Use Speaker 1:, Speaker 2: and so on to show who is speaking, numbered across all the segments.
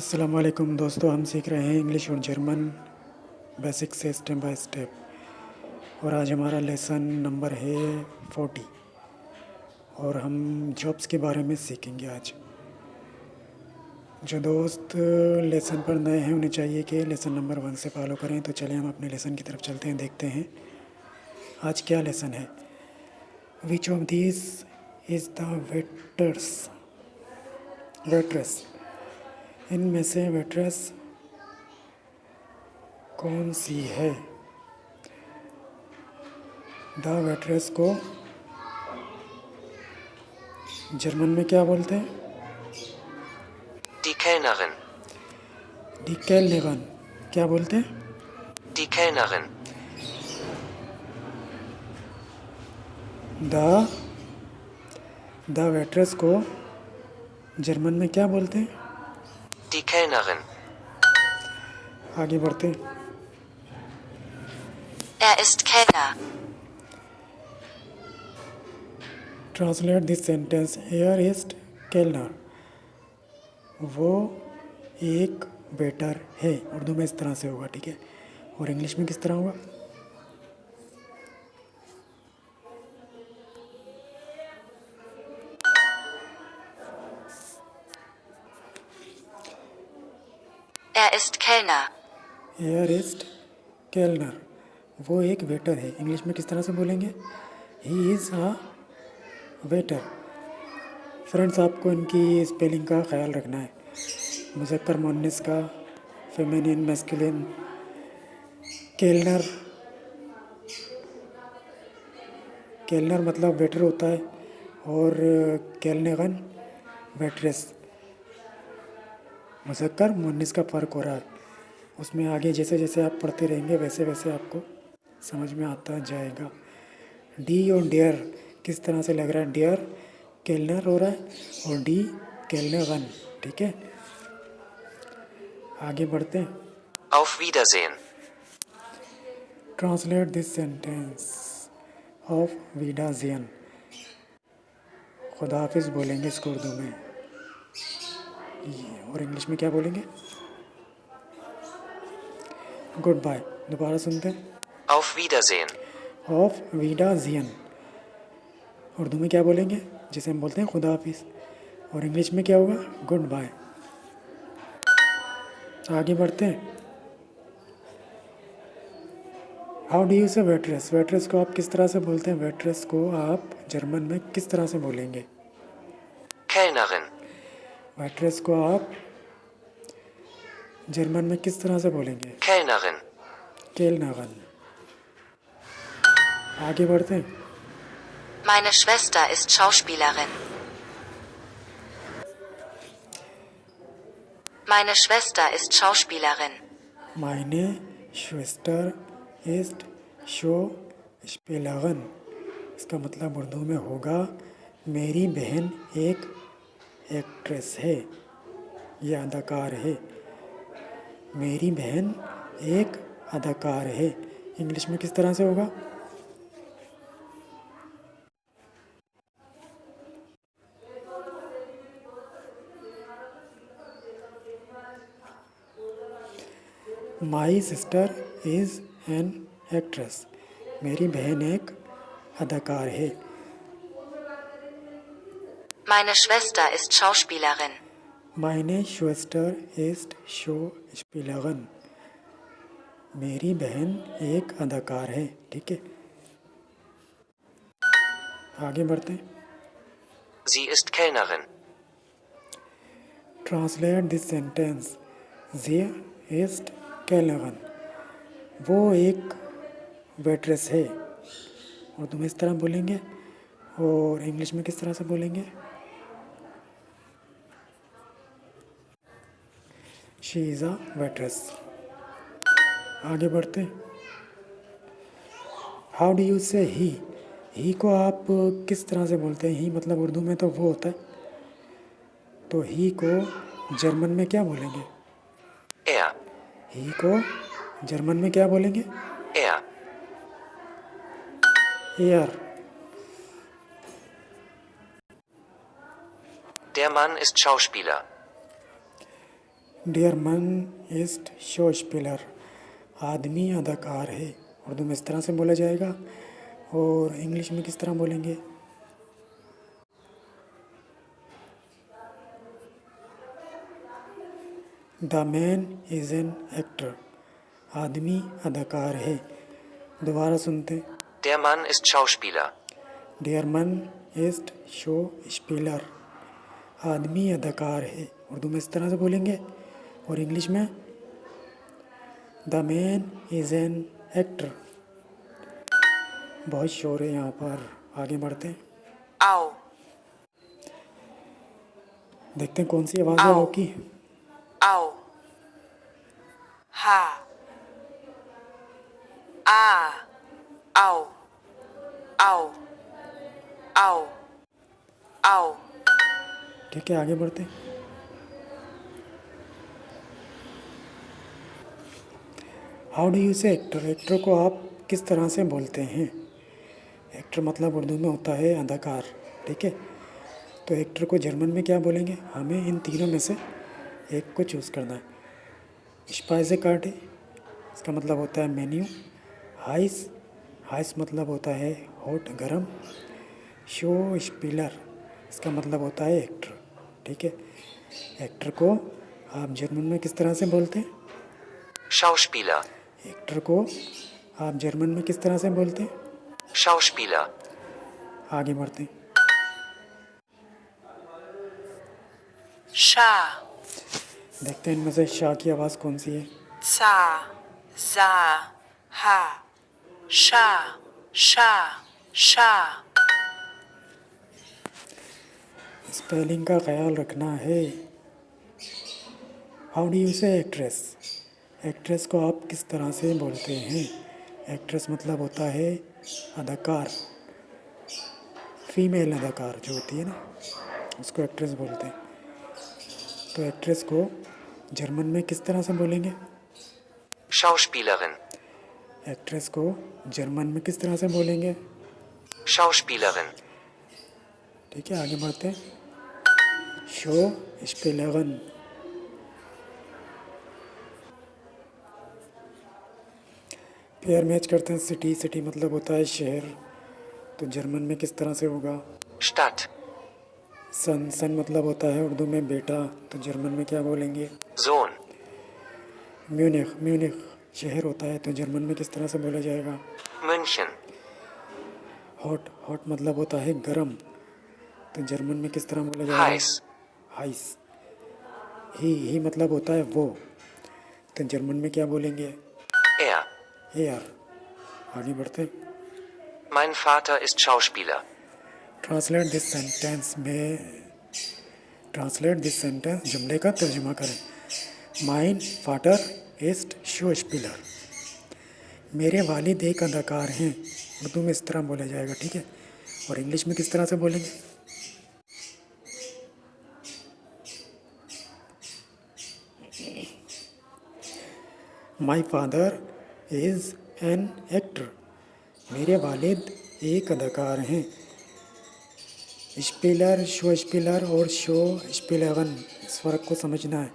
Speaker 1: अस्सलाम वालेकुम दोस्तों, हम सीख रहे हैं इंग्लिश और जर्मन बेसिक से स्टेप बाय स्टेप। और आज हमारा लेसन नंबर है 40 और हम जॉब्स के बारे में सीखेंगे आज। जो दोस्त लेसन पर नए हैं उन्हें चाहिए कि लेसन नंबर 1 से फॉलो करें। तो चलिए हम अपने लेसन की तरफ चलते हैं, देखते हैं आज क्या लेसन है। Which of these is the waitress, इनमें से वेट्रेस कौन सी है। द वेट्रेस को जर्मन में क्या बोलते हैं?
Speaker 2: Die Kellnerin.
Speaker 1: डी केलनेगन क्या बोलते हैं?
Speaker 2: Die Kellnerin.
Speaker 1: द वेट्रेस को जर्मन में क्या बोलते हैं?
Speaker 2: Die Kellnerin.
Speaker 1: आगे बढ़ते हैं।
Speaker 3: Er ist Kellner.
Speaker 1: Translate this sentence. हेयर इस्ट केलनर, वो एक वेटर है। उर्दू में इस तरह से होगा, ठीक है। और इंग्लिश में किस तरह होगा?
Speaker 3: Er ist Kellner.
Speaker 1: हेयर इस्ट केलनर, वो एक वेटर है। इंग्लिश में किस तरह से बोलेंगे? He is a waiter. Friends, आपको इनकी स्पेलिंग का ख्याल रखना है। मुज़क्कर मुअन्निस का, फेमिनिन मैस्कुलिन। केलनर केलनर मतलब वेटर होता है, और केलनेगन वेट्रेस। मुज़क्कर मुअन्निस का फ़र्क हो रहा है उसमें। आगे जैसे जैसे आप पढ़ते रहेंगे वैसे वैसे आपको समझ में आता जाएगा। डी और डेयर किस तरह से लग रहा है? डेयर केलनर हो रहा है और डी केलनेगन, ठीक है। आगे बढ़ते हैं।
Speaker 2: Auf Wiedersehen.
Speaker 1: Translate this sentence. ऑफ विडाजियन, खुदा हाफिज़ बोलेंगे इसको उर्दू में। और इंग्लिश में क्या बोलेंगे? Good bye. दोबारा सुनते हैं।
Speaker 2: Auf Wiedersehen.
Speaker 1: ऑफ विडाजियन उर्दू में क्या बोलेंगे? जिसे हम बोलते हैं खुदा हाफिज़। और इंग्लिश में क्या होगा? Good bye. आगे बढ़ते हैं। How do you say waitress? Waitress को आप किस तरह से बोलते हैं? वेट्रेस को आप जर्मन में किस तरह से बोलेंगे?
Speaker 2: Kellnerin.
Speaker 1: वेट्रेस को आप जर्मन में किस तरह से बोलेंगे?
Speaker 2: Kellnerin.
Speaker 1: केलनागन। आगे बढ़ते हैं।
Speaker 3: Meine Schwester ist Schauspielerin. Meine Schwester ist Schauspielerin.
Speaker 1: मायने श्वेस्टर इस्ट शो स्पेलागन, इसका मतलब उर्दू में होगा मेरी बहन एक एक्ट्रेस है या अदाकार है। मेरी बहन एक अदाकार है। इंग्लिश में किस तरह से होगा? My sister is an actress, मेरी बहन एक अदाकार है।
Speaker 3: Meine Schwester ist Schauspielerin.
Speaker 1: मायने श्वेस्टर इस्ट शो स्पिलागन, मेरी बहन एक अदाकार है, ठीक है। आगे बढ़ते हैं।
Speaker 2: Sie ist Kellnerin.
Speaker 1: Translate this sentence. ज़ी इस्ट केलगन, वो एक वेट्रेस है। उर्दू में इस तरह बोलेंगे, और इंग्लिश में किस तरह से बोलेंगे? She is a waitress. आगे बढ़ते हैं। हाउ डू यू से ही को आप किस तरह से बोलते हैं? ही मतलब उर्दू में तो वो होता है, तो ही को जर्मन में क्या बोलेंगे?
Speaker 2: Er.
Speaker 1: ही को जर्मन में क्या बोलेंगे?
Speaker 2: Er.
Speaker 1: एयर।
Speaker 2: Der Mann ist Schauspieler.
Speaker 1: डियर मन इस्ट शो स्पिलर, आदमी अदाकार है। उर्दू में इस तरह से बोला जाएगा। और इंग्लिश में किस तरह बोलेंगे? The man is an actor, आदमी अदाकार है। दोबारा सुनते हैं।
Speaker 2: Der Mann ist Schauspieler.
Speaker 1: डियर मन इस्ट शो स्पिलर, आदमी अदाकार है। उर्दू में इस तरह से बोलेंगे। और इंग्लिश में the man is an actor. बहुत शोर है यहाँ पर। आगे बढ़ते हैं।
Speaker 4: Au,
Speaker 1: देखते हैं कौन सी आवाज़ है
Speaker 4: आओ।
Speaker 1: आपकी।
Speaker 4: au, ha, a, au, au, au, au,
Speaker 1: ठीक है, आगे बढ़ते हैं। हाउ डू यू से एक्टर, एक्टर को आप किस तरह से बोलते हैं? एक्टर मतलब उर्दू में होता है अदाकार। ठीक है, तो एक्टर को जर्मन में क्या बोलेंगे? हमें इन तीनों में से एक को चूज़ करना है। स्पाइसे कार्ड है, इसका मतलब होता है मेन्यू। हाइस, हाइस मतलब होता है हॉट गरम। शो स्पिलर, इसका मतलब होता है एक्टर। ठीक है, एक्टर को आप जर्मन में किस तरह से बोलते हैं?
Speaker 2: Schauspieler.
Speaker 1: एक्टर को आप जर्मन में किस तरह से बोलते हैं?
Speaker 2: Schauspieler.
Speaker 1: आगे बढ़ते हैं।
Speaker 4: sha,
Speaker 1: देखते हैं इनमें से शाह की आवाज़ कौन सी है।
Speaker 4: za, za, ha, sha, sha, sha,
Speaker 1: spelling का ख्याल रखना है। हाउ डू यू से एक्ट्रेस, एक्ट्रेस को आप किस तरह से बोलते हैं? एक्ट्रेस मतलब होता है अदाकार, फीमेल अदाकार जो होती है ना, उसको एक्ट्रेस बोलते हैं। तो एक्ट्रेस को जर्मन में किस तरह से बोलेंगे?
Speaker 2: Schauspielerin.
Speaker 1: एक्ट्रेस को जर्मन में किस तरह से बोलेंगे?
Speaker 2: Schauspielerin.
Speaker 1: ठीक है, आगे बढ़ते हैं। शो स्पिलगन, पेयर मैच करते हैं। सिटी, सिटी मतलब होता है शहर, तो जर्मन में किस तरह से होगा?
Speaker 2: Stadt.
Speaker 1: सन, सन मतलब होता है उर्दू में बेटा, तो जर्मन में क्या बोलेंगे?
Speaker 2: Sohn.
Speaker 1: म्यूनिख, म्यूनिख शहर होता है, तो जर्मन में किस तरह से बोला जाएगा?
Speaker 2: München.
Speaker 1: हॉट, हॉट मतलब होता है गरम, तो जर्मन में किस तरह बोला जाएगा?
Speaker 2: Heiß.
Speaker 1: हाइस। ही मतलब होता है वो, तो जर्मन में क्या बोलेंगे?
Speaker 2: Er.
Speaker 1: एयर। आगे बढ़ते हैं।
Speaker 2: Mein Vater ist Schauspieler.
Speaker 1: Translate this sentence में, ट्रांसलेट दिस सेंटेंस जुमले का तर्जुमा करें। माइन फादर इस्ट शो स्पिलर, मेरे वालिद एक अदाकार हैं। उर्दू में इस तरह बोला जाएगा। ठीक है, और इंग्लिश में किस तरह से बोलेंगे? My father is an actor, मेरे वालिद एक अदाकार हैं। स्पिलर, शो स्पिलर और शो स्पिलगन, इस फ़र्क को समझना है।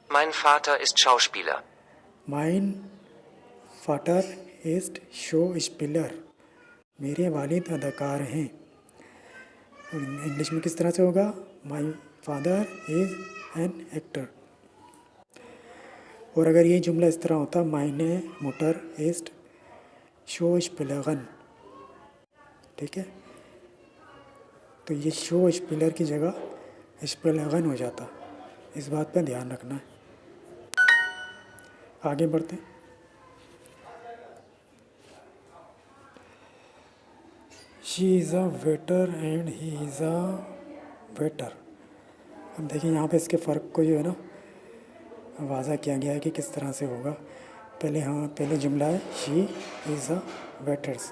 Speaker 2: Mein Vater ist Schauspieler.
Speaker 1: माइन फाटर इस्ट शो स्पिलर, मेरे वालिद अदाकार हैं। और इंग्लिश में किस तरह से होगा? My father is an actor. और अगर ये जुमला इस तरह होता, माइने मोटर इस्ट शो स्पिलगन, ठीक है, तो ये शो स्पिलर की जगह स्पिलगन हो जाता। इस बात पर ध्यान रखना है। आगे बढ़ते हैं। She is a waiter and he is a waiter. अब देखिए यहाँ पे इसके फ़र्क को जो है ना वाज़ा किया गया है कि किस तरह से होगा। पहले जुमला है she is a waitress.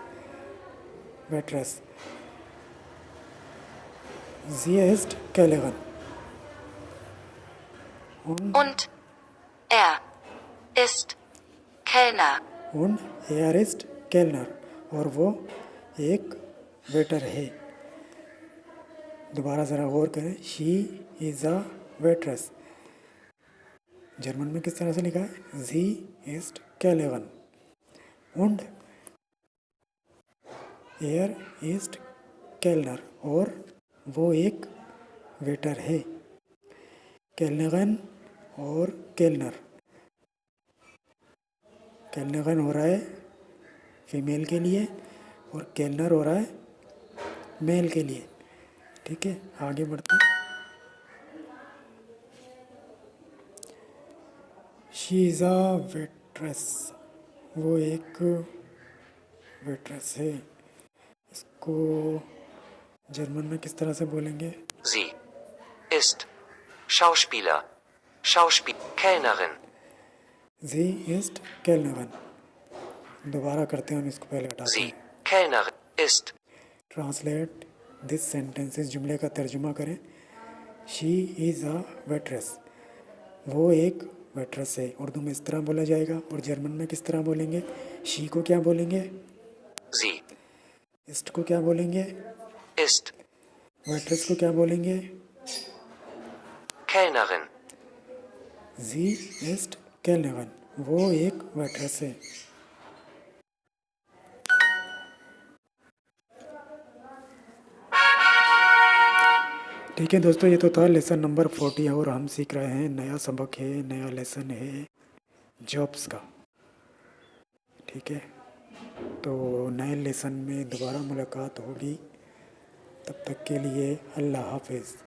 Speaker 1: Sie ist Kellnerin.
Speaker 3: Und er ist Kellner.
Speaker 1: Und er ist Kellner. और वो एक वेटर है। दोबारा ज़रा गौर करें। She is a waitress. German में किस तरह से लिखा है? जी इस्ट कैलेवन। und एयर इस्ट केलनर, और वो एक वेटर है। केलनगन और केलनर। केलनगन हो रहा है फीमेल के लिए और केलनर हो रहा है मेल के लिए। ठीक है, आगे बढ़ते हैं। शी इज़ अ वेट्रेस, वो एक वेट्रेस है। इसको जर्मन में किस तरह से बोलेंगे?
Speaker 2: Sie ist Schauspieler. Kellnerin.
Speaker 1: जी इस्ट केलनगन। दोबारा करते हैं हम, इसको पहले हटाते
Speaker 2: Sie
Speaker 1: हैं।
Speaker 2: Kellnerin ist
Speaker 1: translate this sentence, इस जुमले का तर्जुमा करें। शी इज़ अ वेट्रेस, वो एक वेट्रेस है। उर्दू में इस तरह बोला जाएगा, और जर्मन में किस तरह बोलेंगे? शी को क्या बोलेंगे?
Speaker 2: sie
Speaker 1: इस्ट को क्या बोलेंगे?
Speaker 2: ist
Speaker 1: वेट्रेस को क्या बोलेंगे?
Speaker 2: Kellnerin.
Speaker 1: जी इस्ट केलनगन, वो एक वेट्रेस है। ठीक है दोस्तों, ये तो था लेसन नंबर 40, और हम सीख रहे हैं नया सबक है, नया लेसन है जॉब्स का। ठीक है, तो नए लेसन में दोबारा मुलाकात होगी। तब तक के लिए अल्लाह हाफिज़।